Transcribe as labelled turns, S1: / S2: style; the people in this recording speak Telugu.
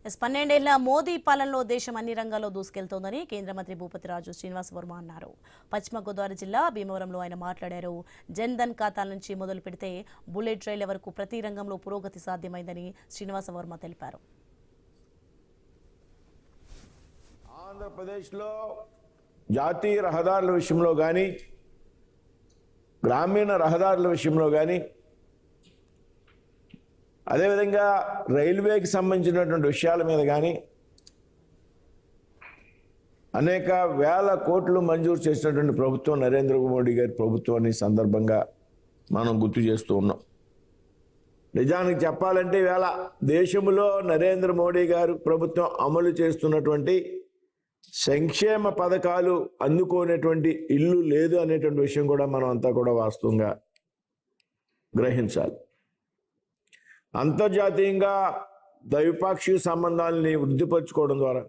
S1: 12 ఏళ్ల మోదీ పాలనలో దేశం అన్ని రంగాల్లో దూసుకెళ్తోందని కేంద్ర మంత్రి భూపతిరాజు శ్రీనివాస్ వర్మ అన్నారు. పశ్చిమ గోదావరి జిల్లా భీమవరంలో ఆయన మాట్లాడారు. జన్ ధన్ ఖాతాల నుంచి మొదలు పెడితే బుల్లెట్ రైళ్ల వరకు ప్రతి రంగంలో పురోగతి సాధ్యమైందని శ్రీనివాస వర్మ తెలిపారు.
S2: ఆంధ్రప్రదేశ్లో జాతీయ రహదారుల విషయంలో కానీ గ్రామీణ రహదారుల విషయంలో కానీ అదేవిధంగా రైల్వేకి సంబంధించినటువంటి విషయాల మీద కానీ అనేక వేల కోట్లు మంజూరు చేసినటువంటి ప్రభుత్వం నరేంద్ర మోడీ గారి ప్రభుత్వాన్ని సందర్భంగా మనం గుర్తు చేస్తూ ఉన్నాం. నిజానికి చెప్పాలంటే వేళ దేశంలో నరేంద్ర మోడీ గారు ప్రభుత్వం అమలు చేస్తున్నటువంటి సంక్షేమ పథకాలు అందుకోనేటువంటి ఇల్లు లేదు అనేటువంటి విషయం కూడా మనం అంతా కూడా వాస్తవంగా గ్రహించాలి. అంతర్జాతీయంగా ద్వైపాక్షిక సంబంధాలని వృద్ధిపరచుకోవడం ద్వారా